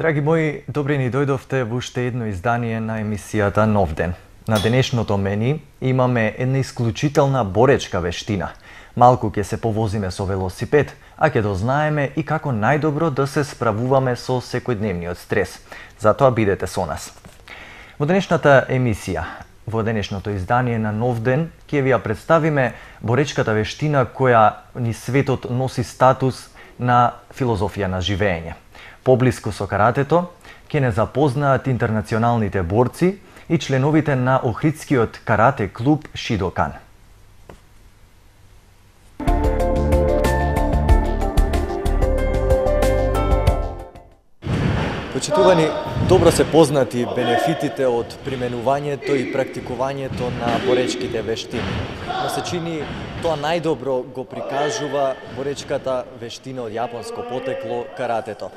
Драги мои, добре ни дојдовте во уште едно издание на емисијата Нов ден. На денешното мени имаме една исклучителна боречка вештина. Малку ќе се повозиме со велосипед, а ќе дознаеме и како најдобро да се справуваме со секојдневниот стрес. Затоа бидете со нас. Во денешната емисија, во денешното издание на Нов ден, ќе ви ја представиме боречката вештина која ни светот носи статус на филозофија на живење. Поблиску со каратето ќе не запознаат интернационалните борци и членовите на Охридскиот карате клуб Шидокан. Почитувани, добро се познати бенефитите од применувањето и практикувањето на боречките вештини. Но се чини тоа најдобро го прикажува боречката вештина од јапонско потекло каратето.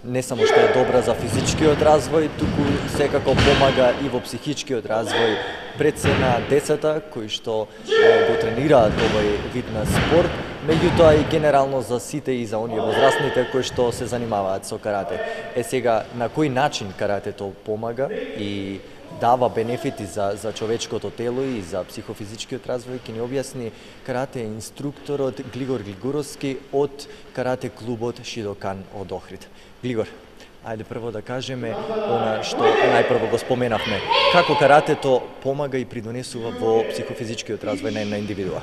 Не само што е добра за физичкиот развој, туку секако помага и во психичкиот развој пред се на децата кои што го тренираат овој вид на спорт, меѓутоа и генерално за сите и за оние возрастните кои што се занимаваат со карате. Сега, на кој начин каратето помага и дава бенефити за човечкото тело и за психофизичкиот развој, ќе ни објасни карате инструкторот Глигор Глигуровски од карате клубот Шидокан од Охрид. Глигор, ајде прво да кажеме она што најпрво го споменавме. Како каратето помага и придонесува во психофизичкиот развој на една индивидуа?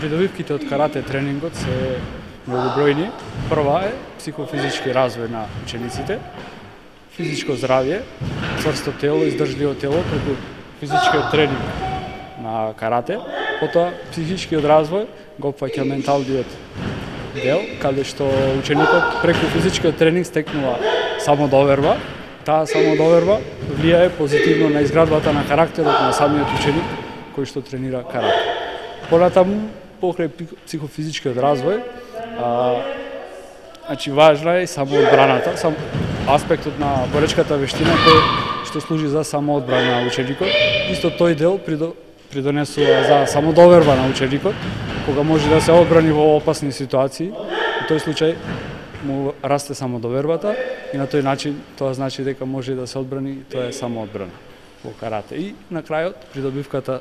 Придобивките од карате тренингот се многобројни. Прва е психофизички развој на учениците, физичко здравје, цврсто тело, издржливо тело преку физичкиот тренинг на карате, потоа психичкиот развој го опфаќа менталниот дел, каде што ученикот преку физичкиот тренинг стекнува самодоверба. Таа самодоверба влијае позитивно на изградбата на карактерот на самиот ученик кој што тренира карате. Понатаму, покрај психофизичкиот развој, значи важна е самоодбраната, аспектот на боречката вештина кој што служи за самоодбрана на ученикот. Исто тој дел придонесува за самодоверба на ученикот, кога може да се одбрани во опасни ситуации. Во тој случај му расте самодовербата и на тој начин тоа значи дека може да се одбрани, тоа е самоодбрана во карате. И на крајот придобивката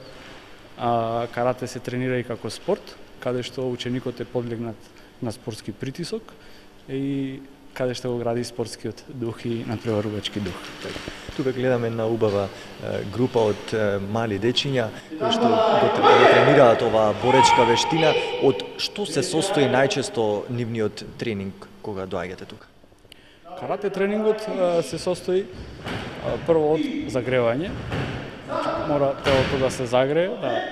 карате се тренира и како спорт, каде што ученикот е подлегнат на спортски притисок и каде што го гради спортскиот дух и надпреварувачки дух. Тука гледаме една убава група од мали дечиња кои што го тренираат оваа боречка вештина. Од што се состои најчесто нивниот тренинг кога доаѓате тука? Карате тренингот се состои прво од загревање. Мора телото да се загрее, да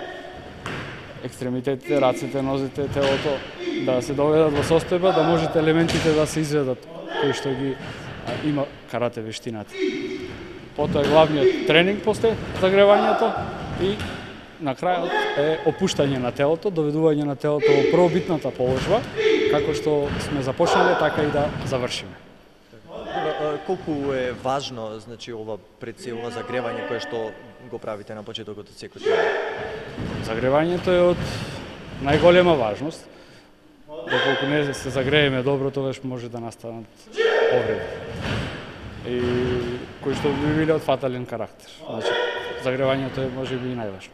екстремитетите, раците, нозите, телото да се доведат во состојба, да можете елементите да се изведат кои што ги има карате вештината. Потоа е главниот тренинг после загревањето и на крајот е опуштање на телото, доведување на телото во првобитната положба, како што сме започнале, така и да завршиме. Колку е важно, значи, ова пред се ова загревање кое што го правите на почетокот од секој тренинг? Загревањето е од најголема важност. Доколку не се загрееме добро, тогаш може да настанат повреди. И кои што би биле од фатален карактер. Значи, загревањето е можеби и најважно.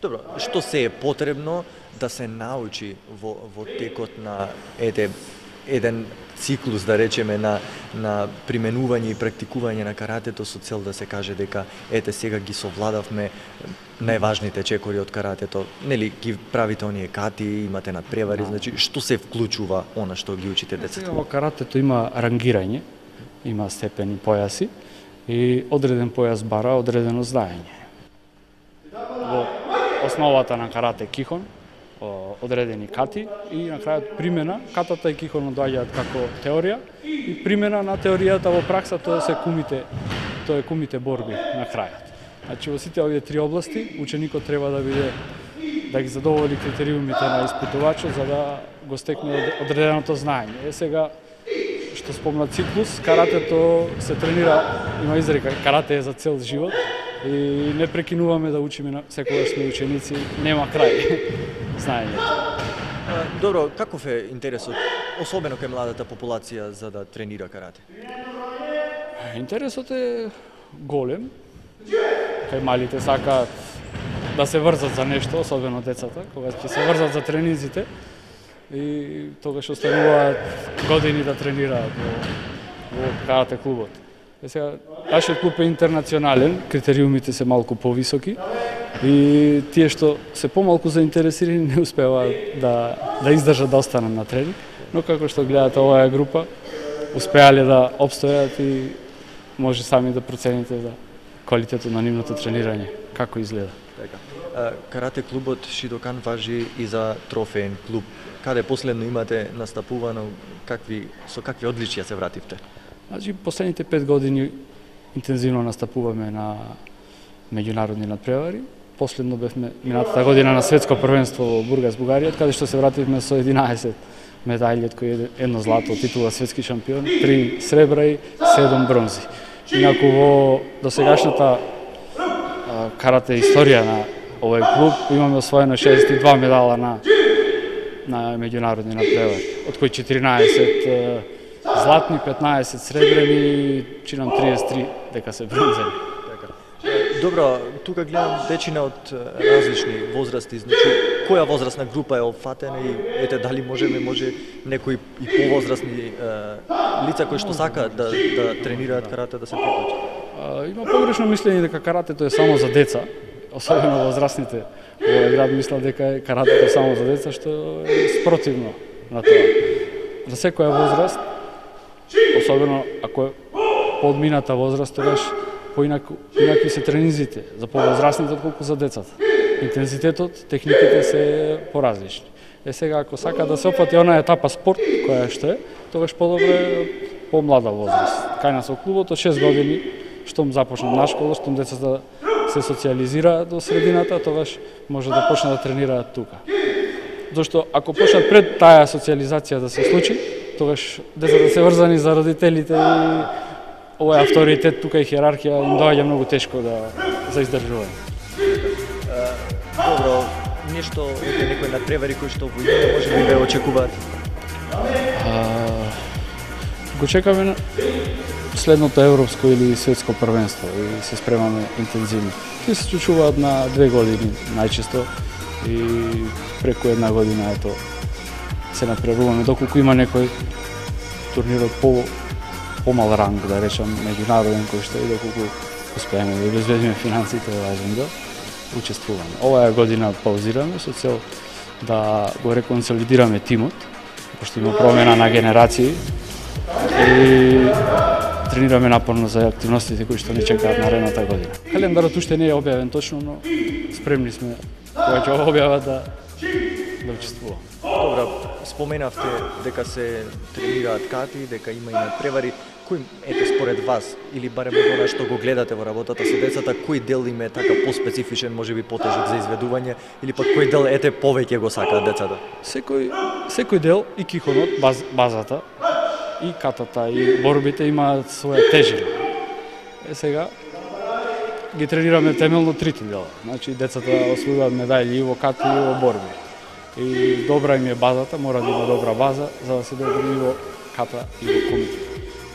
Добро, што се е потребно да се научи во текот на еден циклус, да речеме, на применување и практикување на каратето со цел да се каже дека сега ги совладавме најважните чекори од каратето. Нели ги правите оние кати, имате надпревари, значи што се вклучува она што ги учите децата? Во каратето има рангирање, има степени појаси и одреден појас бара одредено знаење. Во основата на карате кихон, одредени кати и на крајот примена. Катата и кихонот доаѓаат како теорија и примена на теоријата во пракса, тоа е кумите борби на крајот. Значи во сите овие три области ученикот треба да ги задоволи критериумите на испитувачот за да го стекне одреденото знаење. Сега што спомна циклус, каратето се тренира, има изрека, карате е за цел живот и не прекинуваме да учиме, секогаш сме ученици, нема крај знаењето. Добро, каков е интересот, особено кај младата популација, за да тренира карате? Интересот е голем. Кај малите сакаат да се врзат за нешто, особено децата, кога ќе се врзат за тренинзите и тогаш остануваат години да тренираат во карате клубот. Сега, нашиот клуб е интернационален, критериумите се малку повисоки и тие што се помалку заинтересирани не успеваат да издржат да останат на тренинг, но како што гледате оваа група, успеале да обстојат и може сами да процените за квалитетот на нивното тренирање, како изгледа. Карате клубот Шидокан важи и за трофеен клуб. Каде последно имате настапувано, со какви одличија се вративте? Значи, последните 5 години интензивно настапуваме на меѓународни надпревари. Последно бевме минатата година на светско првенство во Бургас, Бугарија, каде што се вративме со 11 медајли, од кои едно злато, титула светски шампион, 3 сребра и 7 бронзи. Инаку во досегашната карате историја на овој клуб имаме освоено 62 медала на меѓународни надпревари, од кои 14 златни, 15 сребрени, чинам 33 дека се бронзени. Добро, тука гледам вечина од различни возрасти, значи која возрастна група е опфатена и ете дали може некои и повозрастни лица кои што сакаат да тренираат карате да се приклучат? Има погрешно мислење дека каратето е само за деца, особено возрастните. Во овој град мислат дека каратето е само за деца, што е спротивно на тоа. За секоја возраст, особено ако е подмината возраст, тогаш поинакви се тренинзите за повозрастните отколку за децата. Интензитетот, техниките се поразлични. Сега, ако сака да се опфати онаа етапа спорт, која што е, тогаш подобре помлада возраст. Кај нас во клубот од 6 години, штом започнат на школа, штом децата се социализираат до средината, тогаш може да почнат да тренираат тука. Зашто ако почнат пред таа социализација да се случи, тогаш децата се врзани за родителите и овој авторитет тука и хиерархија им доаѓа многу тешко за издржување. Добро, нешто некои надпревари кои што во име може би ве очекуваат? Го чекаме на следното европско или светско првенство и се спремаме интензивно. Тие се случуваат на 2 години најчесто и преку една година ето се напреваруваме доколку има некој турнир од помал ранг, да речам, меѓународен кој што и доколку успееме да обезбедиме финансите важен дел, учествуваме. Оваа година паузираме со цел да го реконсолидираме тимот, пошто има промена на генерации и тренираме напорно за активностите кои што не чекаат наредната година. Календарот уште не е објавен точно, но спремни сме кога ќе објават да учествуваме. Добро, споменавте дека се тренираат кати, дека има и надпревари. Кој според вас или барем од она што го гледате во работата со децата, кој дел им е така поспецифичен, можеби потежок за изведување или пак кој дел повеќе го сакаат децата? Секој дел и кихонот, базата и катата и борбите имаат своја тежина. Сега ги тренираме темелно трите дела. Значи децата освојуваат медајли и во кати и во борби. И добра им е базата, мора да има добра база за да се добри и во ката и во комите.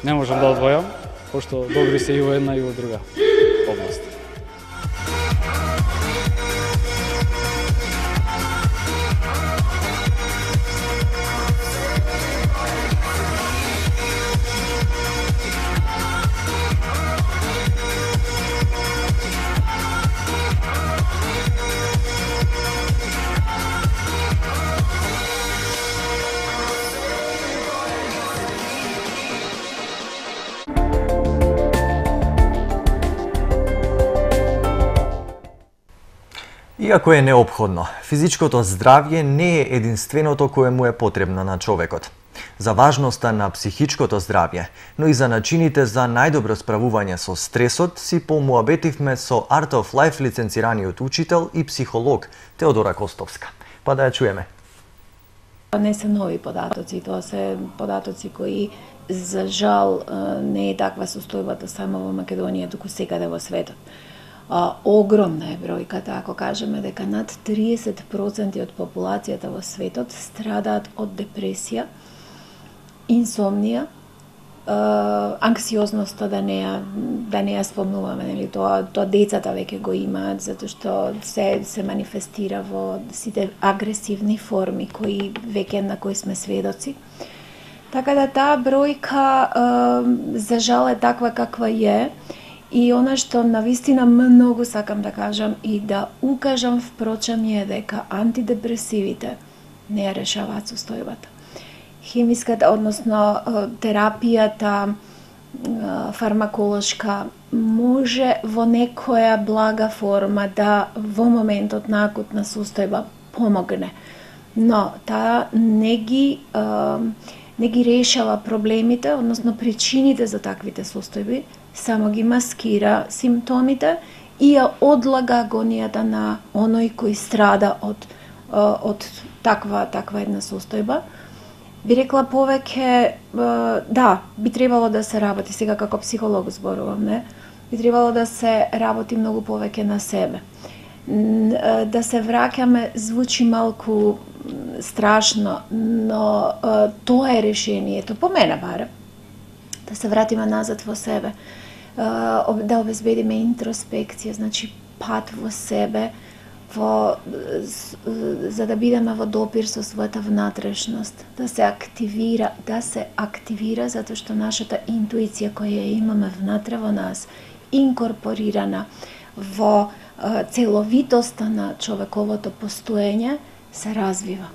Не можам да одвојам, пошто добри се и во една и во друга област. Иако е неопходно, физичкото здравје не е единственото кое му е потребно на човекот. За важноста на психичкото здравје, но и за начините за најдобро справување со стресот си помуабетивме со Art of Life лиценцираниот учител и психолог Теодора Костовска. Па да ја чуеме. Не се нови податоци, тоа се податоци кои за жал не е таква состојбата само во Македонија, туку секаде во светот. Огромна е бројката, ако кажеме дека над 30% од популацијата во светот страдаат од депресија, инсомнија анксиозноста да не ја спомнуваме, нели, тоа децата веќе го имаат, затоа што се манифестира во сите агресивни форми на кои сме сведоци. Така да таа бројка за жал е таква каква е, и она што навистина многу сакам да кажам и да укажам впрочем е дека антидепресивите не ја решаваат состојбата. Хемиската, односно терапијата фармаколошка може во некоја блага форма да во моментот на акутна состојба помогне, но таа не ги решава проблемите, односно причините за таквите состојби, само ги маскира симптомите и ја одлага агонијата на оној кој страда од таква една состојба. Би рекла повеќе, да, би требало да се работи, сега како психолог зборувам, не? Би требало да се работи многу повеќе на себе. Да се враќаме звучи малку страшно, но тоа е решението, по мене барем. Да се вратиме назад во себе, да обезбедиме интроспекција, значи пат во себе, за да бидеме во допир со својата внатрешност, да се активира затоа што нашата интуиција која ја имаме внатре во нас, инкорпорирана во целовитоста на човековото постоење, се развива.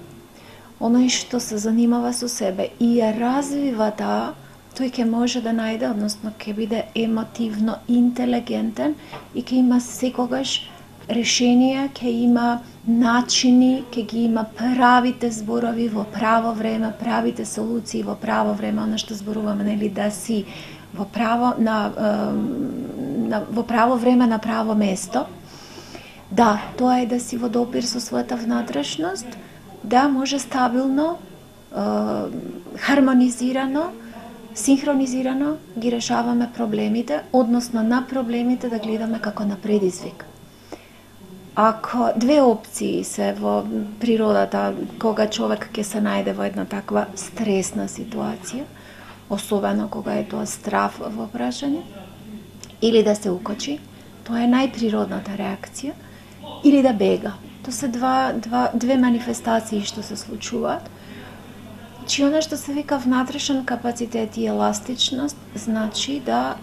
Оној што се занимава со себе и ја развива таа, тој ќе може да најде, односно ќе биде емотивно интелигентен и ќе има секогаш решенија, ќе има начини, ќе ги има правите зборови во право време, правите солуции во право време, она што зборуваме, нели, да си во право време на право место. Да, тоа е да си во допир со својата внатрешност, да може стабилно, хармонизирано, синхронизирано ги решаваме проблемите, односно на проблемите да гледаме како на предизвик. Ако две опции се во природата кога човек ќе се најде во една таква стресна ситуација, особено кога е тоа страв во прашање, или да се укочи, тоа е најприродната реакција, или да бега. Тоа се две манифестации што се случуваат. Чи она што се вика внатрешен капацитет и еластичност, значи да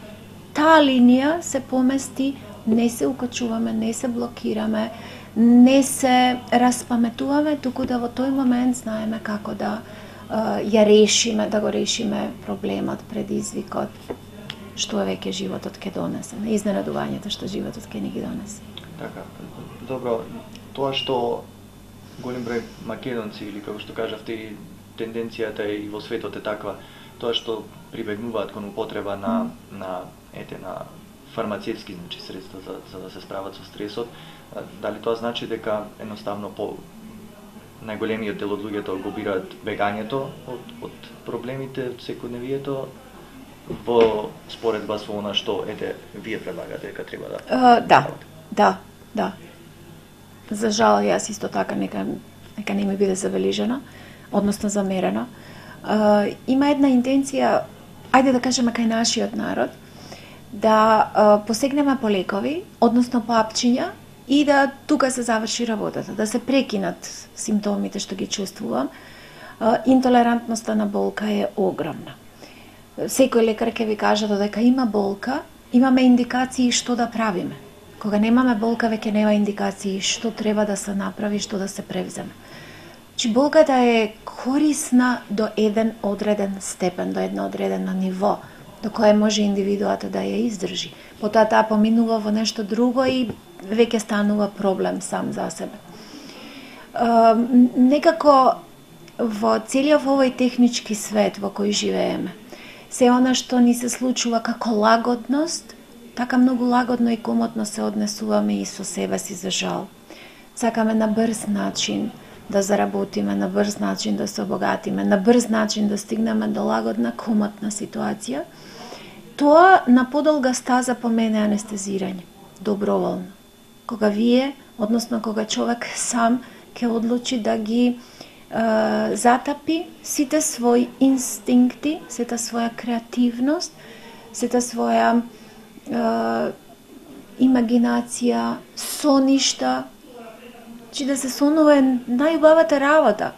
таа линија се помести, не се укачуваме, не се блокираме, не се распаметуваме, туку да во тој момент знаеме како да ја решиме, да го решиме проблемот, предизвикот, што веќе животот ќе донесе, изненадувањето што животот ќе ни ги донесе. Така, добро, тоа што голем број македонци, или како што кажавте, тенденцијата и во светот е таква, тоа што прибегнуваат кон употреба на фармацевски, значи, средства за да се справат со стресот, дали тоа значи дека едноставно најголемиот дел од луѓето го бираат бегањето од проблемите од секојдневието во споредба со она што вие предлагате дека треба да Да. За жал, јас исто така нека не ми биде забележена, односно замерена. Има една интенција, ајде да кажеме кај нашиот народ, да посегнеме по лекови, односно по апчиња, и да тука се заврши работата, да се прекинат симптомите што ги чувствувам. Интолерантноста на болка е огромна. Секој лекар ќе ви каже дека има болка, имаме индикации што да правиме. Кога немаме болка, веќе нема индикации што треба да се направи, што да се превземе. Чи болката е корисна до еден одреден степен, до едно одредено ниво, до кое може индивидуата да ја издржи. Потоа таа поминува во нешто друго и веќе станува проблем сам за себе. Некако во целиот овој технички свет во кој живееме, се она што ни се случува како лагодност, така многу лагодно и комотно се однесуваме и со себе си, за жал. Сакаме на брз начин да заработиме, на брз начин да се обогатиме, на брз начин да стигнеме до лагодна, комотна ситуација. Тоа на подолга стаза по мене е анестезирање, доброволно. Кога вие, односно кога човек сам ќе одлучи да ги затапи сите своји инстинкти, сета своја креативност, сета своја имагинација, соништа. Че да се сонува е најубавата работа.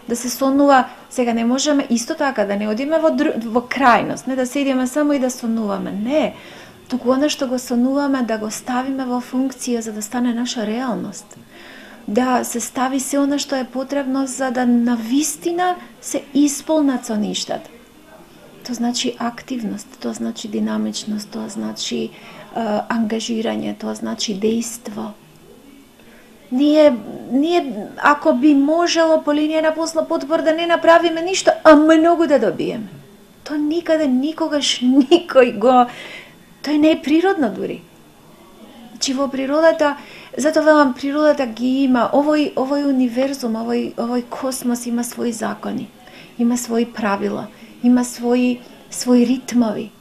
Да се сонува, сега не можеме исто така да не одиме во крајност, не да седиме само и да сонуваме, не. Туку она што го сонуваме да го ставиме во функција за да стане наша реалност. Да се стави се она што е потребно за да навистина се исполнат соништата. Тоа значи активност, тоа значи динамичност, тоа значи ангажирање, тоа значи дејство. Ние ако би можело по линија на посла подбор да не направиме ништо, а многу да добиеме. Тоа никаде, никогаш, никој го... Тоа не е природно дури. Значи во природата, затоа велам, природата ги има, овој универзум, овој космос има своји закони, има своји правила, има своји ритмови.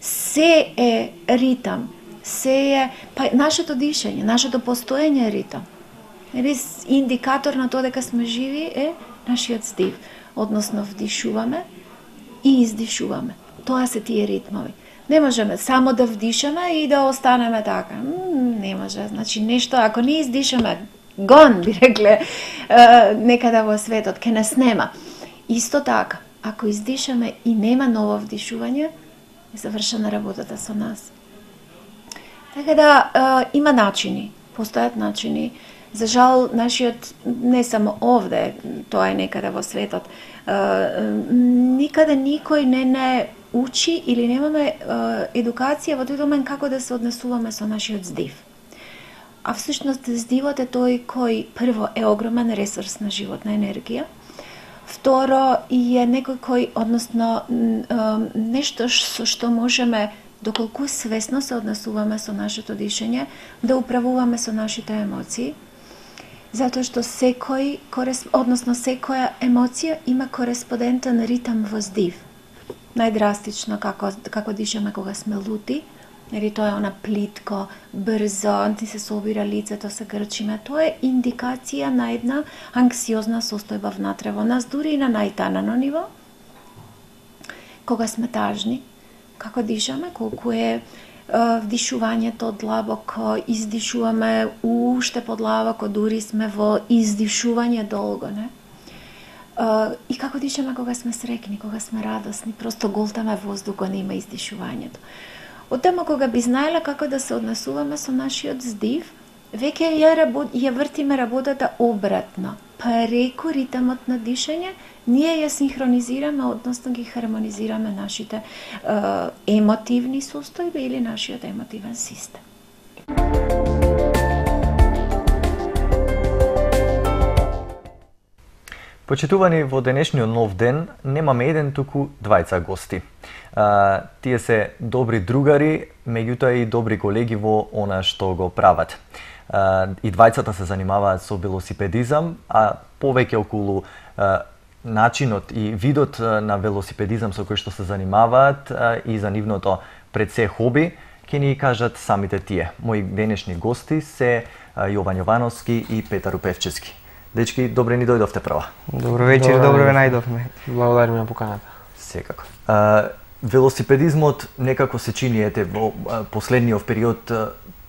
Се е ритам, се е, па нашето дишење, нашето постоење е ритам. Индикатор на тоа дека сме живи е нашиот здив, односно вдишуваме и издишуваме. Тоа се тие ритмови. Не можеме само да вдишаме и да останеме така. Не може. Значи нешто, ако не издишаме, гон, би рекле, некада во светот, ке нас нема. Исто така, ако издишаме и нема ново вдишување, е завршена работата со нас. Така да, има начини, постојат начини. За жал, нашиот, не само овде, тоа е некаде во светот, никаде никој не учи или немаме едукација во тој домен како да се однесуваме со нашиот здив. А всушност здивот е тој кој прво е огромен ресурс на животна енергија, второ и е некој кој, односно нешто со што можеме, доколку свесно се однесуваме со нашето дишење, да управуваме со нашите емоции, затоа што секоја емоција има кореспондентен ритам во здив. Најдрастично како дишаме кога сме лути, или тоа е она плитко, брзо, ти се собира лицето, се грчиме. Тоа е индикација на една анксиозна состојба внатре во нас, дури и на најтанано ниво. Кога сме тажни, како дишаме, колку е вдишувањето длабоко, издишуваме уште подлабоко, дури сме во издишување долго, не? И како дишаме кога сме среќни, кога сме радосни, просто голтаме воздух, го нема издишувањето. Од тема кога би знаеле како да се однесуваме со нашиот здив, веќе ја вртиме работата обратно. Преку ритамот на дишење, ние ја синхронизираме, односно ги хармонизираме нашите емотивни состојби или нашиот емотивен систем. Почитувани, во денешниот нов ден немаме еден, туку двајца гости. Тие се добри другари, меѓутоа и добри колеги во она што го прават. И двајцата се занимаваат со велосипедизам, а повеќе околу начинот и видот на велосипедизам со кој што се занимаваат и за нивното пред се хоби, ќе ни кажат самите тие. Мои денешни гости се Јован Јовановски и Петар Упевчевски. Дечки, добре ни дојдовте прва. Добро вечер, добро ве најдовме. Благодариме на поканата. Секако. Велосипедизмот некако се чини, во последниот период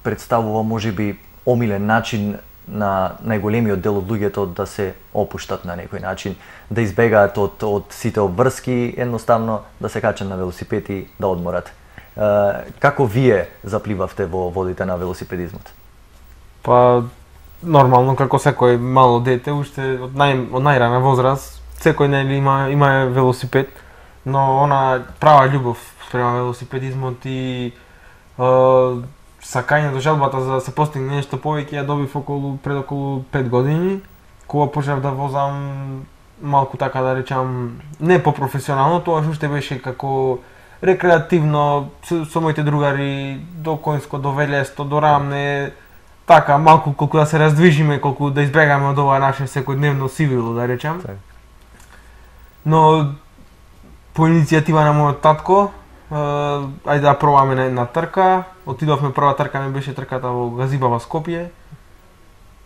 представува можеби омилен начин на најголемиот дел од луѓето да се опуштат на некој начин, да избегаат од сите обврски, едноставно да се качат на велосипед и да одморат. Како вие запливавте во водите на велосипедизмот? Па нормално, како секој мало дете, уште од најрана возраст, секој нели има велосипед, но она права љубов спрема велосипедизмот и сакањето, желбата за да се постигне нешто повеќе ја добив пред околу 5 години, кога почнав да возам малку така да речам, не по професионално, тоа уште беше како рекреативно со моите другари до Коњско, до Велесто, до Рамне, така малку колку да се раздвижиме, колку да избегаме од ова наше секојдневно сивило, да речам. Но по иницијатива на мојот татко, ајде да пробаме на една трка. Отидовме, прва трка ми беше трката во Газиба во Скопје.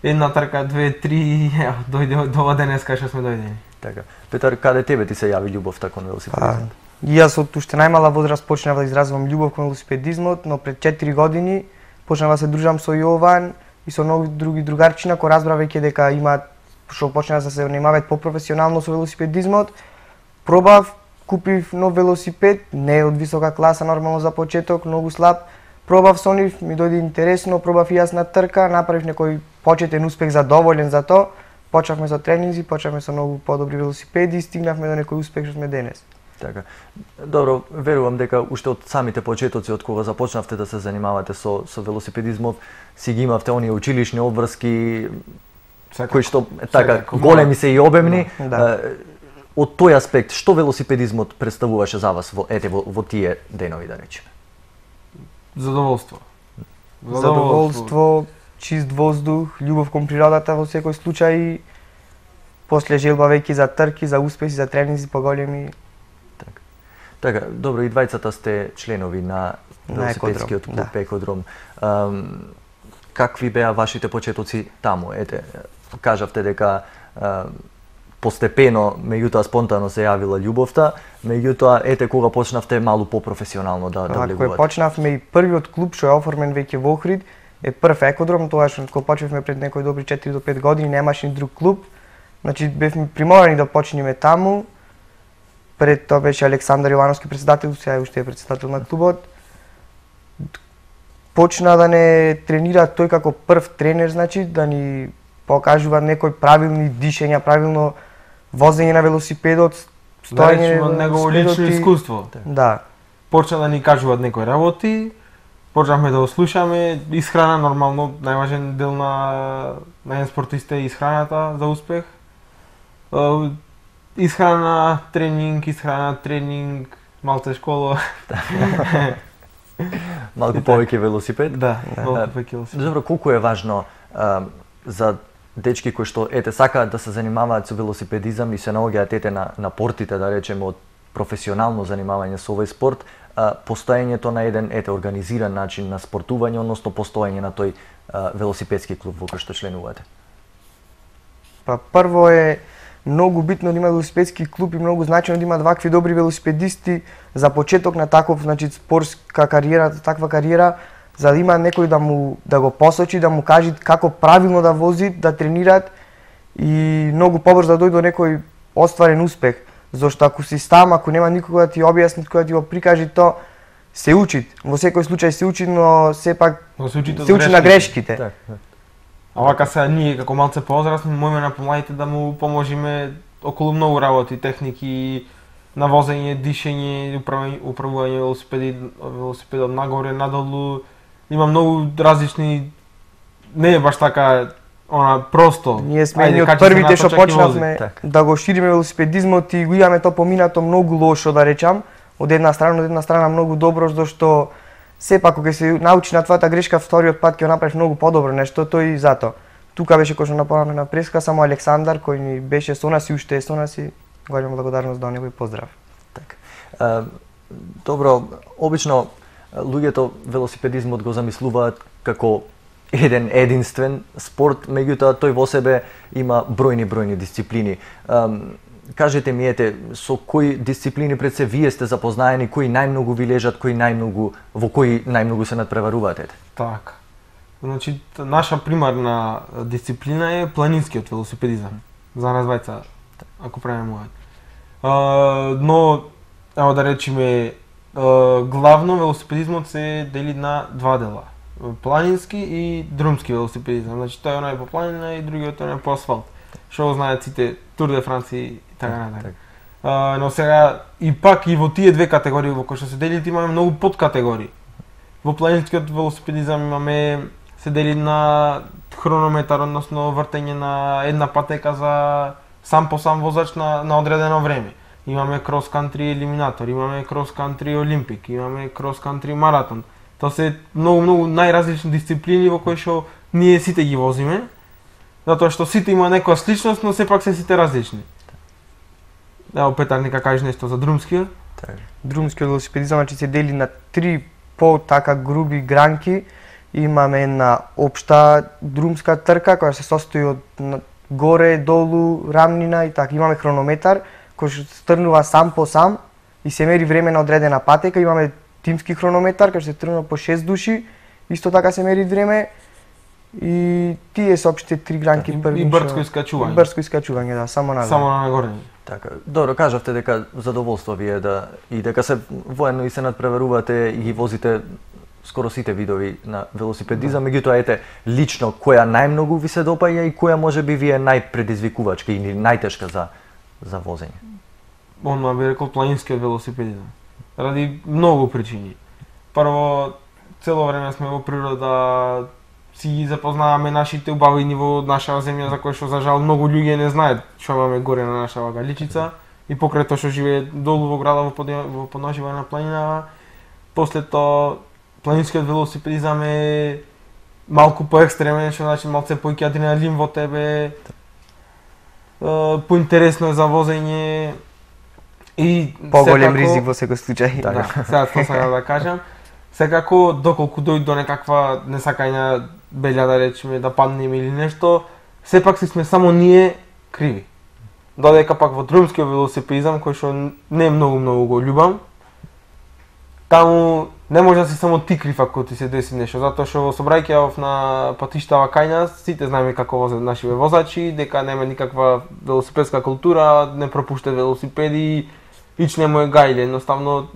една трка, две, три, дојде до ова денеска што сме дојдени. Така. Петар, каде тебе ти се јави љубовта кон велосипедизмот? Јас од уште најмала возраст почнав да изразвам љубов кон велосипедизмот, но пред 4 години почнав да се дружам со Јован и со многу други другарчина, кои разбрав веќе дека имаат што почнаа да се занимаваат попрофесионално со велосипедизмот. Пробав, купив нов велосипед, не од висока класа, нормално за почеток, многу слаб. Пробав со нив, ми дојде интересно, пробав и јас на трка, направив некој почетен успех, задоволен за тоа. Почнавме со тренинзи, почнавме со многу подобри велосипеди и стигнавме до некој успех што сме денес. Така. Добро, верувам дека уште од самите почетоци, од кога започнавте да се занимавате со велосипедизмов, си ги имавте оние училишни обврски кои што така големи се и обемни. Да. Од тој аспект, што велосипедизмот представуваше за вас во тие денови, да речеме? Задоволство, чист воздух, љубов кон природата во секој случај, после желба веќе за трки, за успеси, за тренинзи поголеми. Така, добро, и двајцата сте членови на велосипедскиот клуб Екодром. Какви беа вашите почетоци таму? Ете, кажавте дека постепено, меѓутоа спонтано се јавила љубовта, меѓутоа ете кога почнавте малку попрофесионално да влегувате. Кога почнавме и првиот клуб што е оформен веќе во Охрид е прв Екодром, тоа што кога почнавме пред некои добри 4 до 5 години немаше ни друг клуб. Значи бевме приморани да почнеме таму. Пред тоа беше Александар Јовановски председател, сега уште е председател на клубот. Почна да не тренира тој како прв тренер, значи да ни покажува некои правилни дишења, правилно возење на велосипедот, стоење на негово лично искуство. Да. Почна да ни кажуваат некои работи, почнавме да го слушаме, исхрана нормално, најважен дел на еден спортист е исхраната за успех. Исхрана, тренинг, малце школа. Малку повеќе велосипед? Да, малку повеќе велосипед. Добро, колку е важно за дечки кои што сакаат да се занимаваат со велосипедизам и се наоѓаат на портите, да речеме, од професионално занимавање со овој спорт, постоењето на еден организиран начин на спортување, односно постоење на тој велосипедски клуб во кој што членувате? Па прво е многу битно да има велосипедски клуб и многу значајно да има вакви добри велосипедисти за почеток на таков, значи спортска кариера, таква кариера, за да има некој да го посочи, да му каже како правилно да вози, да тренираат и многу побрзо да дојде до некој остварен успех. Зошто ако си сам, ако нема никој да ти објасни, кој да ти го прикаже, то се учи. Во секој случај се учи, но сепак се учи на грешките. А вака сега ние како малце поозрасни можеме на помладите да му поможиме околу многу работи, техники на возење, дишење, управување велосипедот нагоре, надолу. Има многу различни, не е баш така просто. Ние сме едни од првите што почнавме да го шириме велосипедизмот и го имаме тоа поминато многу лошо, да речам, од една страна многу добро, зашто сепак кога се научи на твојата грешка вториот пат ќе го направиш многу подобро нешто, тој и затоа. Тука беше кој што направивме на преска само Александар кој ни беше со нас и уште е со нас и голема благодарност до него и поздрав. Така. Добро, обично луѓето велосипедизмот го замислуваат како еден единствен спорт, меѓутоа тој во себе има бројни дисциплини. Кажете ми, со кои дисциплини пред се вие сте запознаени, кои најмногу ви лежат, во кои најмногу се надпреварувате? Така. Значи, наша примарна дисциплина е планинскиот велосипедизам. За нас двајца, ако правиме мојот. Но, ево да речеме, главно велосипедизмот се дели на два дела. Планински и друмски велосипедизам. Значи, тој е онај по планина и другиот е по асфалт. Што знаат сите Тур де Франција и така натаму. Но сега и пак и во тие две категории во кои што се делите имаме многу подкатегории. Во планинскиот велосипедизам имаме се дели на хронометар, односно вртење на една патека за сам по сам возач на одредено време. Имаме крос-кантри елиминатор, имаме крос-кантри олимпик, имаме крос-кантри маратон. Тоа се многу најразлични дисциплини во кои што ние сите ги возиме, затоа што сите има некоја сличност, но сепак се сите различни. Ево Петар, нека кажеш нешто за друмскиот. Друмскиот велосипедизам значи се дели на три по така груби гранки. Имаме една општа друмска трка која се состои од горе, долу, рамнина и така. Имаме хронометар кој што стрнува сам по сам и се мери време на одредена патека. Имаме тимски хронометар кој се тргнува по 6 души, исто така се мери време. И тие се опште 3 гранки први. И брзко искачување. Брзко искачување, да, само на нагоре. Така, добро, кажавте дека задоволство ви е и дека се воено и се надпреварувате и ги возите скоро сите видови на велосипедизам, меѓутоа ете лично која најмногу ви се допаѓа и која можеби ви е најпредизвикувачка или најтешка за возење? Онма би рекол планинскиот велосипедизам. Ради многу причини. Прво, цело време сме во природа, си ги запознаваме нашите убавини во нашава земја, за кои што за жал многу луѓе не знаат што имаме горе на нашава Галичица и покрај тоа што живее долу во града во подноживана планина. После тоа планинскиот велосипедизам е малку поекстремен, што значи малце поќе адреналин во тебе, поинтересно е за возење и поголем ризик во секој случај. Да, сега тоа сакам да кажам. Секако, доколку дојде до некаква несакања белја, да речеме, да паднеме или нешто, сепак си сме само ние криви. Додека пак во друмскиот велосипедизам, кој што не многу го љубам, таму не може да си само ти крив ако ти се деси нешто, затоа што собрајќи на патиштава кај нас, сите знаеме како возат нашиве возачи, дека нема никаква велосипедска култура, не пропуштат велосипеди, ич не му е гајле, едноставно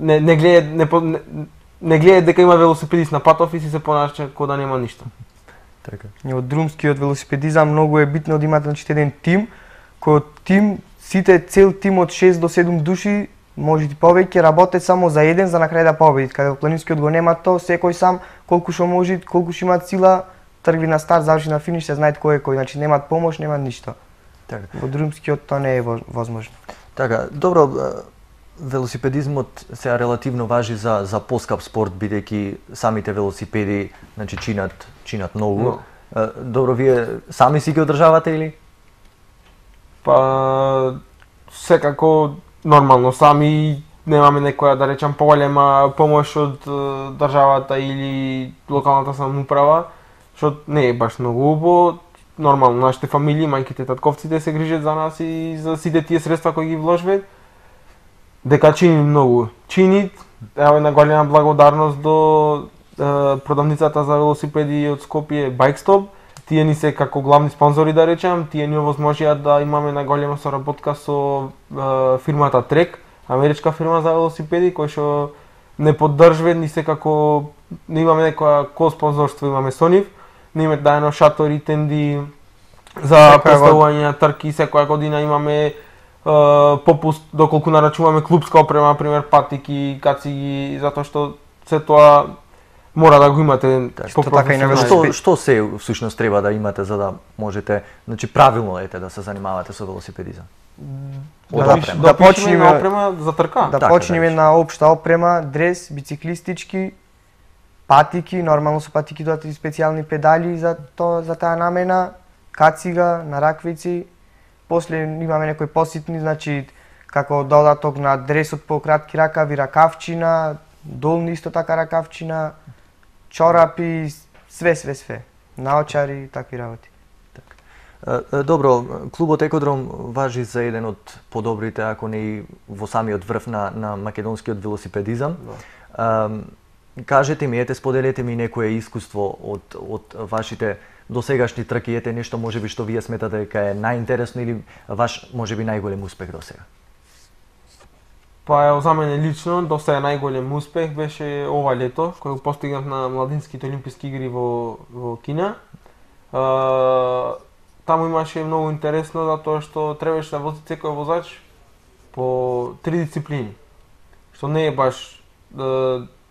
не гледа дека има велосипедист на патов и си се понашаат како да нема ништо. Така. Во друмскиот велосипедизам многу е битно да имате еден тим, кој тим сите цел тим од 6 до 7 души може и повеќе работат само за еден за на крај да победит. Каде во планинскиот го нема тоа, секој сам колку што може, колку што имаат сила, тргли на старт, заврши на финиш, се знаат кој е кој, значи немаат помош, немаат ништо. Така. Во друмскиот тоа не е возможно. Така, добро, велосипедизмот се релативно важи за поскап спорт, бидејќи самите велосипеди значи чинат многу. Добро, вие сами си ги одржавате или? Па секако нормално сами, немаме некоја да речам поголема помош од државата или локалната самоуправа, што не е баш многу убаво. Нормално нашите фамилии, мајките, татковците се грижат за нас и за сите тие средства кои ги вложат. Дека чини многу. Чинит, ево една голема благодарност до продавницата за велосипеди од Скопје Bikestoп. Тие ни се како главни спонзори да речам, тие ни овозможија да имаме една голема соработка со фирмата Trek, америчка фирма за велосипеди, кој што не поддржува ни се како не имаме некоја ко-спонзорство, имаме со нив. Ни имаме даено шатори, тенди за представување на трки, секоја година имаме попуст доколку нарачуваме клубска опрема, например патики, кациги, затоа што се тоа мора да го имате Што се всушност треба да имате за да можете, значи правилно да се занимавате со велосипедизам? Да почнеме опрема за трка. Да почнеме на општа опрема, дрес, бициклистички, патики, нормално со патики доаѓаат и специјални педали за таа намена, кацига, нараквици. После имаме некои поситни, значи како додаток на дресот по кратки ракави, ракавчина, долни исто така ракавчина, чорапи, све. Наочари и такви работи. Добро, клубот Екодром важи за еден од подобрите, ако не и во самиот врв на македонскиот велосипедизам. Кажете ми, споделете ми некое искуство од вашите досегашни трки, нешто можеби што вие сметате дека е најинтересно или ваш можеби најголем успех досега? Па за мене лично досега најголем успех беше ова лето, кој го постигнав на младинските олимписки игри во Кина. Таму имаше многу интересно затоа што требаше да вози секој возач по 3 дисциплини, што не е баш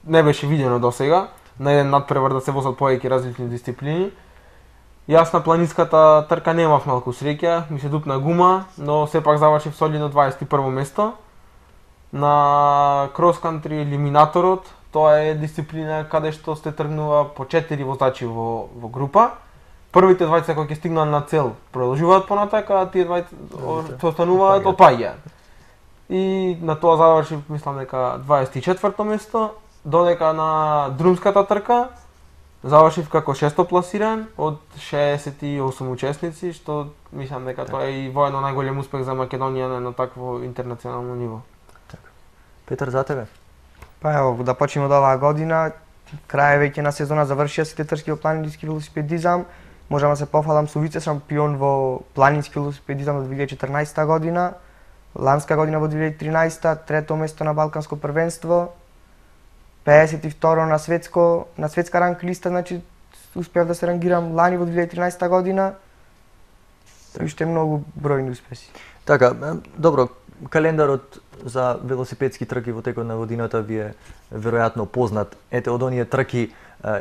не беше видено досега, на еден надпревар да се возат повеќе различни дисциплини. Јас на планинската трка немав малку среќа, ми се дупна гума, но сепак завршив солидно 21 место. На крос-кантри елиминаторот, тоа е дисциплина каде што се тргнува по 4 возачи во група. Првите двајца кои ќе стигнат на цел продолжуваат понатака, а тие двајца што остануваат опаѓаат. И на тоа завршив, мислам дека 24 место, додека на друмската трка Завршив како шесто пласиран од 68 учесници, што мислам дека тоа е и воедно најголем успех за Македонија на такво интернационално ниво. Петар, за тебе? Па ево, да почнеме од оваа година, крај веќе на сезона завршија сите трчки во планински велосипедизам. Можам да се пофалам со вице шампион во планински велосипедизам во 2014 година, ланска година во 2013, трето место на Балканско првенство, 52 на светска ранг листа, значи успеав да се рангирам лани во 2013 година. И уште многу бројни успеси. Така, добро, календарот за велосипедски трки во текот на годината ви е веројатно познат. Ете, од оние трки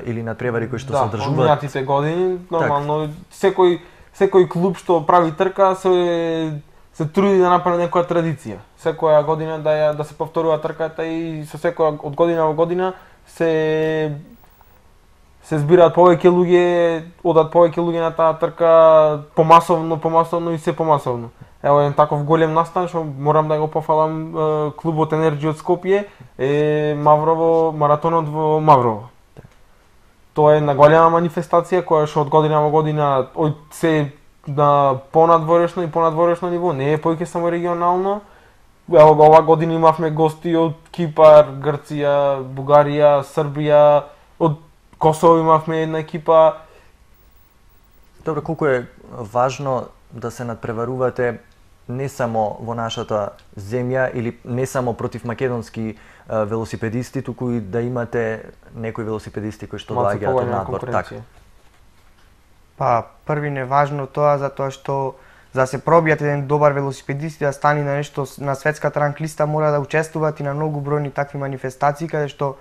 или надпревари кои што се одржуваат. Да, од минатите години, нормално, секој клуб што прави трка се труди да направи некоја традиција. Секоја година да се повторува трката и со секоја од година во година се збираат повеќе луѓе, одат повеќе луѓе на таа трка помасовно и се помасовно. Ево еден таков голем настан што морам да го пофалам клубот Енерџи од Скопје е маратонот во Маврово. Тоа е една голема манифестација која што од година во година се на понадворешно и понадворешно ниво, не е поиќе само регионално. Ево оваа година имавме гости од Кипар, Грција, Бугарија, Србија, од Косово имавме една екипа. Добро, колку е важно да се надпреварувате не само во нашата земја или не само против македонски велосипедисти, туку и да имате некои велосипедисти кои што доаѓаат од надвор. Така. Па, први не важно тоа затоа што за да се пробијат еден добар велосипедист и да стани на нешто на светската ранг листа мора да учествуваат и на многу бројни такви манифестации каде што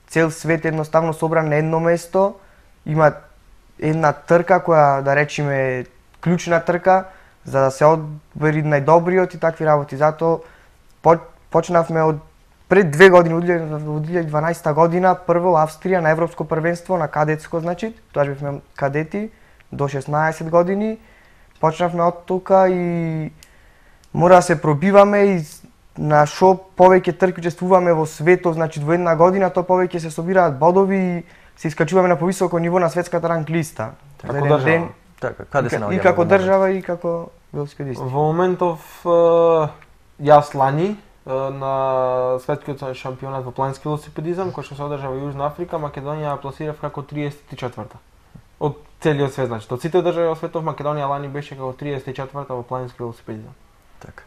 цел свет едноставно собран на едно место, има една трка која да речеме клучна трка за да се одбери најдобриот и такви работи. Затоа почнавме од пред 2 години, во 2012 година, прво Австрија на европско првенство на кадетско, значи, тоа бевме кадети до 16 години. Почнавме од тука и мора да се пробиваме и на шо повеќе трки учествуваме во светот, значи во една година, тоа повеќе се собираат бодови и се искачуваме на повисоко ниво на светската ранг листа. Како држава. Така, каде се наоѓаме? И како држава и како велосипедисти. Во моментов јас лани на светскиот шампионат во планински велосипедизам кој што се одржа во Јужна Африка, Македонија пласирав како 34-та. Од целиот свет, значи, од сите држави во светот Македонија лани беше како 34-та во планински велосипедизам. Така.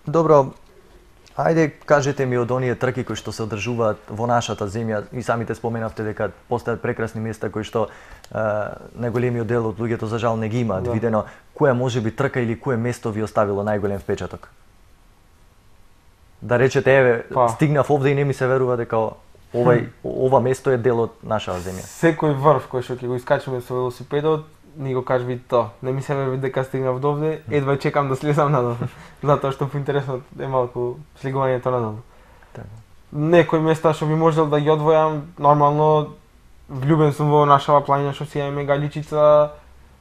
Добро, ајде кажете ми од оние трки кои што се одржуваат во нашата земја, и самите споменавте дека постојат прекрасни места кои што најголемиот дел од луѓето за жал не ги имаат видено, која можеби трка или кое место ви оставило најголем впечаток? Да речете, еве, стигнав овде и не ми се верува дека ова место е дел од нашава земја. Секој врв кој што ќе го искачуваме со велосипедот, ни го кажи тоа. Не ми се верува дека стигнав до овде, едва чекам да слезам надолу. Затоа што поинтересно е малку слигувањето надолу. Некои места што би можел да ги одвојам, нормално влюбен сум во нашава планина што си имаме Галичица.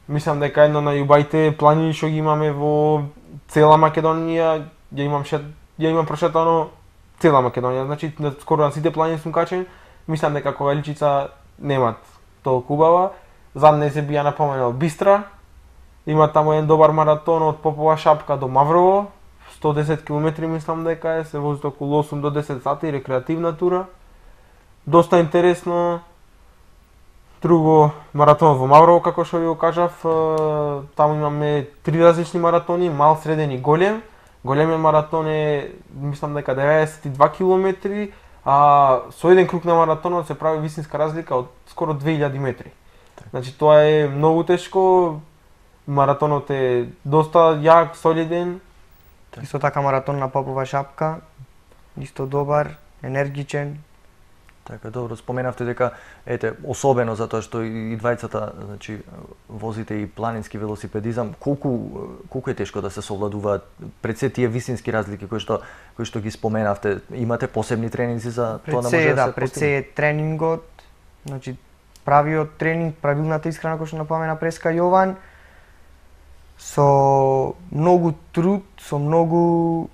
Мислам дека едно на најубавите планини што ги имаме во цела Македонија, ја имам прошетано цела Македонија, значи скоро на сите планини сум качен. Мислам дека кога Галичица немат толку убава. Задне се би ја напоменал Бистра. Има таму еден добар маратон од Попова шапка до Маврово, 110 км мислам дека е, се возат околу 8 до 10 сати, рекреативна тура. Доста интересно. Друго, маратон во Маврово, како што ви го кажав, таму имаме 3 различни маратони, мал, среден и голем. Големиот маратон е, мислам дека 92 км, а со еден круг на маратонот се прави висинска разлика од скоро 2000 метри. Значи тоа е многу тешко, маратонот е доста јак, солиден. Исто така маратон на Попова шапка, исто добар, енергичен. Така, добро, споменавте дека, ете, особено затоа што и двајцата, значи, возите и планински велосипедизам, колку е тешко да се совладуваат пред се тие висински разлики кои што ги споменавте? Имате посебни тренинзи за тоа да може да се постигне? Пред се е тренингот, значи, правиот тренинг, правилната исхрана која што напомена преска Јован, со многу труд, со многу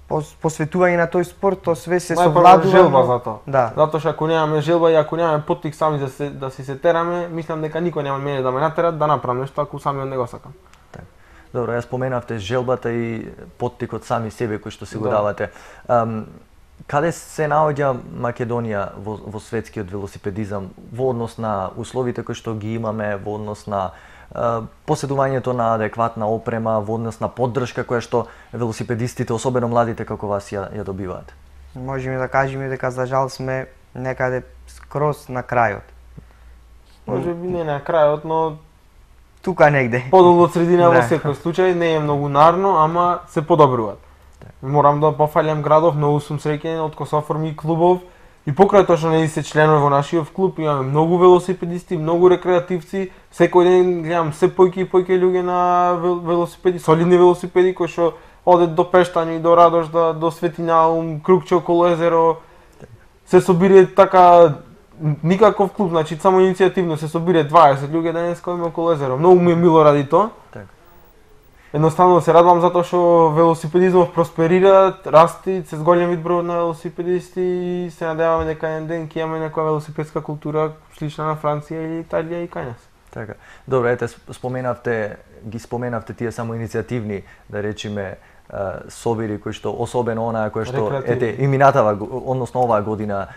посветување на тој спорт, то све се Најпрво совладува. желба за тоа. Да. Затоа што ако немаме желба и ако немаме поттик сами да си се тераме, мислам дека никој нема мене да ме натерат да направам нешто ако сами од него сакам. Добро, ја споменавте желбата и поттикот сами себе кој што се го Да. давате. Каде се наоѓа Македонија во светскиот велосипедизам во однос на условите кои што ги имаме, во однос на поседувањето на адекватна опрема, во однос на поддршка која што велосипедистите, особено младите како вас ја добиваат? Можеме да кажеме дека за жал сме некаде скроз на крајот. Може би не на крајот, но Тука негде. подолу од средина во Да. секој случај, не е многу нарно, ама се подобруваат. Морам да пофалјам градов, многу сум среќен од кој се оформи клубов и покрај тоа што не се членови во нашиот клуб, имаме многу велосипедисти, многу рекреативци, секој ден гледам се појки и појки луѓе на велосипеди, солидни велосипеди кои што одат до Пештани, до Радожда, до Светинаум, Крукче околу езеро, се собира така никаков клуб, значи само иницијативно се собира 20 луѓе денес кои има околу езеро. Многу ми е мило ради тоа. Така. Едноставно се радувам затоа што велосипедизмов просперира, расти, се зголем вид број на велосипедисти и се надеваме дека еден ден ќе имаме некоја велосипедска култура слична на Франција или Италија и кај нас. Така. Добро, ете ги споменавте тие само иницијативни, да речеме, собири кои што особено онаа која што ете и минатава, односно оваа година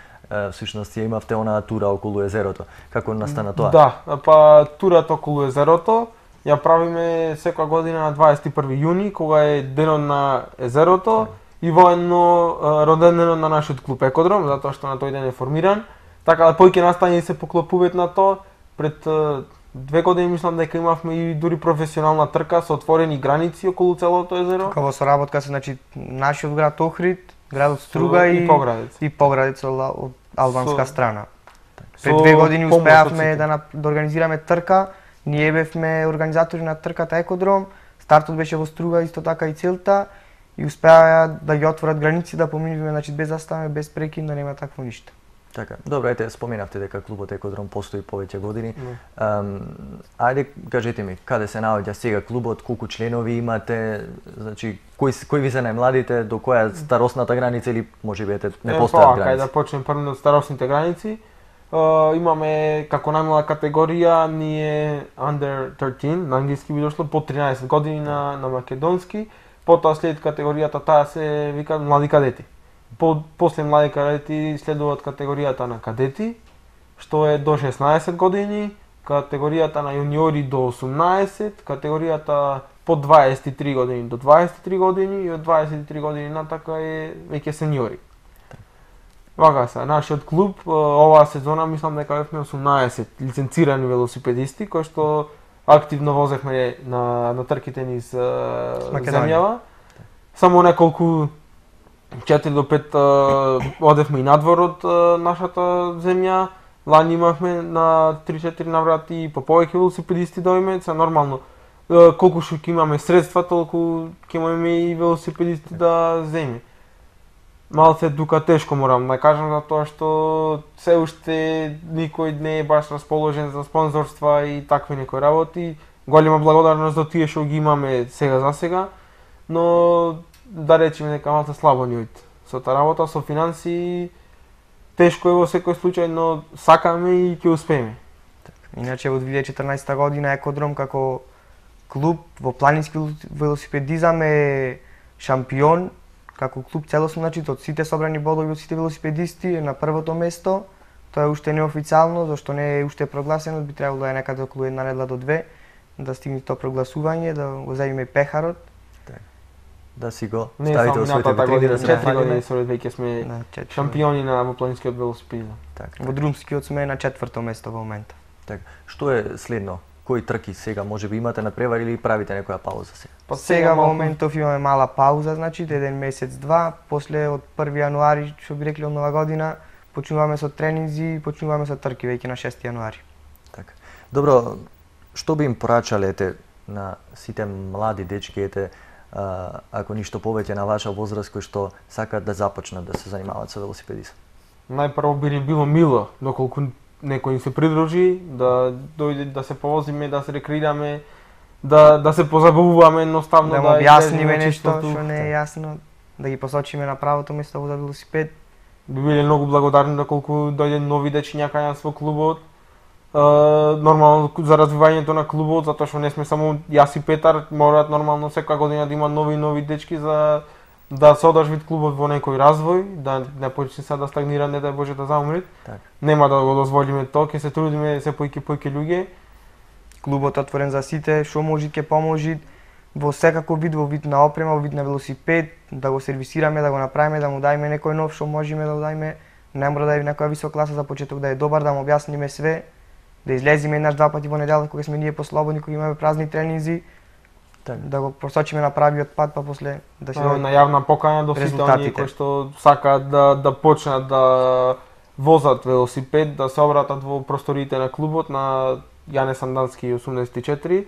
всушност ја имавте онаа тура околу езерото. Како настана тоа? Да, па турата околу езерото ја правиме секоја година на 21 јуни, кога е денот на езерото и воено роденденот на нашиот клуб Екодром, затоа што на тој ден е формиран. Така да поиќе настани се поклопуваат на тоа. Пред 2 години мислам дека имавме и дури професионална трка со отворени граници околу целото езеро. Тука во соработка со нашиот град Охрид, градот Струга и Поградец. И Поградец од албанска страна. Пред Со 2 години помош од успеавме сите. да организираме трка. Ние бевме организатори на трката Екодром. Стартот беше во Струга, исто така и целта. И успеа да ги отворат граници, да поминуваме, значи без заставаме, без прекин, да нема такво ништо. Така. Добро, ете, споменавте дека клубот Екодром постои повеќе години. Ајде, кажете ми, каде се наоѓа сега клубот, колку членови имате, значи, кои ви се најмладите, до која старосната граница или можеби ете не постојат Кај граници? да почнем прво од старосните граници. Имаме како најмлада категорија ние Under 13, на англиски би дошло, по 13 години на македонски. Потоа след категоријата таа се вика млади кадети. После млади кадети следуваат категоријата на кадети, што е до 16 години, категоријата на јуниори до 18, категоријата по 23 години до 23 години и од 23 години натака е веќе сениори. Вака се, нашиот клуб оваа сезона мислам дека бевме 18 лиценцирани велосипедисти кои што активно возехме на трките низ земјава. Само неколку 4 до 5 одевме и надвор од нашата земја. Лани имавме на 3-4 наврати и по повеќе велосипедисти дојме, се нормално. Колку што ќе имаме средства, толку ќе имаме и велосипедисти да земе. Малце тука тешко морам да кажам, затоа што се уште никој не е баш расположен за спонзорства и такви некои работи. Голема благодарност за тие што ги имаме сега за сега, но да речеме дека малце слабо ни оѓ со таа работа, со финанси тешко е во секој случај, но сакаме и ќе успееме. Иначе во 2014 година Екодром како клуб во планински велосипедизам е шампион, како клуб целосно, значи од сите собрани бодови од сите велосипедисти е на првото место. Тоа е уште неофицијално, зашто не е уште прогласено, би требало да е некаде околу 1 недела до 2 да стигне тоа прогласување, да го земиме пехарот. Да си го Не ставите само во своите минатата витрини, година, да се 4 години нахвалиме. со веќе сме На 4. шампиони на во планинскиот велосипедизам. Така. Во друмскиот сме на 4-то место во моментот. Така. Што е следно? Кои трки сега можеби имате на превар или правите некоја пауза сега? Па Сега во малку- моментов имаме мала пауза, значи еден месец-два, после од 1 јануари, што би рекли од нова година, почнуваме со тренинзи и почнуваме со трки веќе на 6 јануари. Така. Добро, што би им порачале ете на сите млади дечки ете ако ништо повеќе на ваша возраст кои што сакаат да започнат да се занимаваат со велосипедизам? Најпрво би ни било мило доколку некој ни се придружи, да дојде да се повозиме, да се рекреираме, да се позабавуваме едноставно Да му излеземе објасниме на чист нешто воздух. што не е јасно, да ги посочиме на правото место за велосипед. Би биле многу благодарни доколку дојде нови дечиња кај нас во клубот. Нормално за развивањето на клубот, затоа што не сме само јас и Петар, мораат нормално секоја година да има нови дечки за да се одржи клубот во некој развој, да не почне сега да стагнира, не дај Боже да заумре. Нема да го дозволиме тоа, ќе се трудиме се поиќе луѓе. Клубот е отворен за сите, што може ќе поможи во секаков вид, во вид на опрема, во вид на велосипед, да го сервисираме, да го направиме, да му дајме некој нов што можеме да дајме. Не мора да е некоја висока класа за почеток, да е добар, да му објасниме све, да излеземе еднаш два пати во неделя кога сме ние послободни, кога имаме празни тренинзи. Да го просочиме на правиот пат, па после да се на јавна покана до сите оние кои што сакаат да почнат да возат велосипед, да се обратат во просториите на клубот на Јане Сандански 84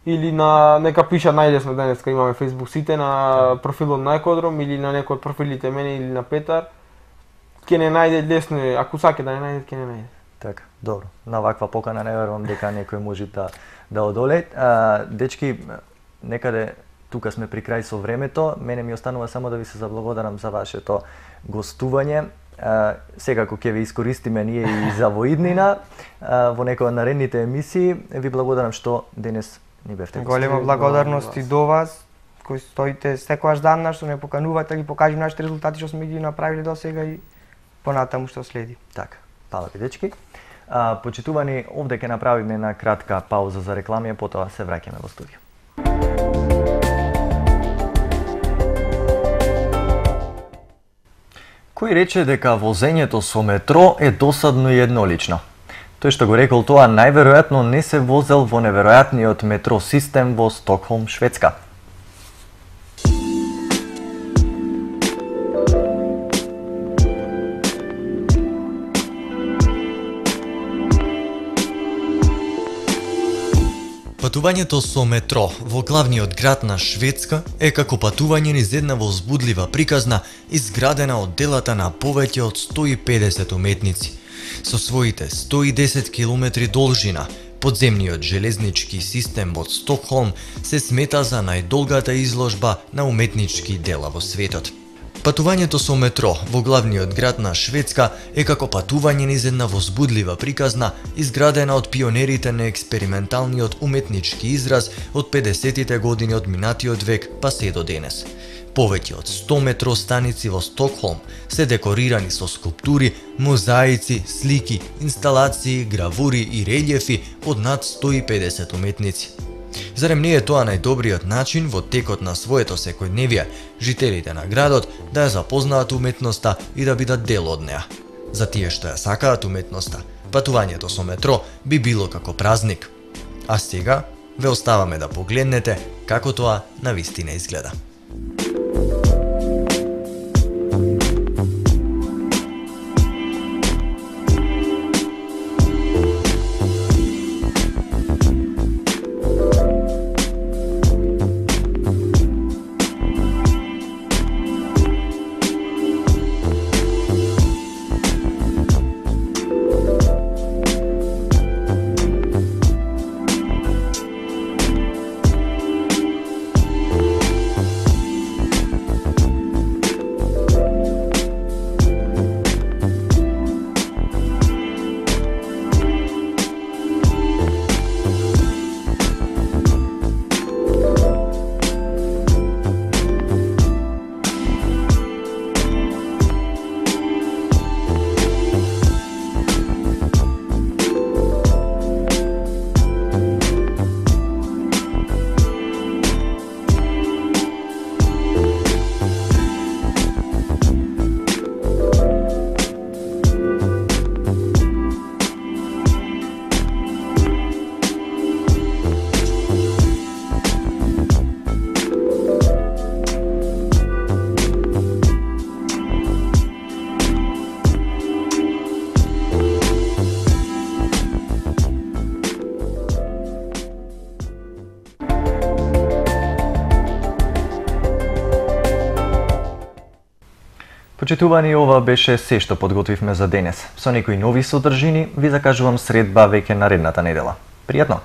или нека пишат најлесно денеска имаме Facebook сите на профилот на Екодром или на некој од профилите мене или на Петар. Ќе не најде лесно, ако саке да не најде, ќе не најде. Така, добро. На ваква покана не верувам дека некој може да одоле. Дечки, некаде тука сме при крај со времето. Мене ми останува само да ви се заблагодарам за вашето гостување. Секако ќе ви искористиме ние и за воиднина во некоја од наредните емисии. Ви благодарам што денес ни бевте гости. Голема благодарност и до вас, кои стоите секојаш дана, што не поканувате, ги покажем нашите резултати што сме ги направиле досега и понатаму што следи. Така, фала ви дечки. Почитувани, овде ќе направиме една кратка пауза за реклами, а потоа се враќаме во студио. Кој рече дека возењето со метро е досадно и еднолично? Тој што го рекол тоа најверојатно не се возел во неверојатниот метро систем во Стокхолм, Шведска. Патувањето со метро во главниот град на Шведска е како патување низ една возбудлива приказна изградена од делата на повеќе од 150 уметници. Со своите 110 километри должина, подземниот железнички систем во Стокхолм се смета за најдолгата изложба на уметнички дела во светот. Патувањето со метро во главниот град на Шведска е како патување низ една возбудлива приказна изградена од пионерите на експерименталниот уметнички израз од 50-тите години од минатиот век па се до денес. Повеќе од 100 метро станици во Стокхолм се декорирани со скулптури, мозаици, слики, инсталации, гравури и релјефи од над 150 уметници. Зарем не е тоа најдобриот начин во текот на своето секојдневие жителите на градот да ја запознаат уметноста и да бидат дел од неа? За тие што ја сакаат уметноста, патувањето со метро би било како празник. А сега ве оставаме да погледнете како тоа навистина изгледа. Почитувани, ова беше се што подготвивме за денес. Со некои нови содржини ви закажувам средба веќе наредната недела. Пријатно!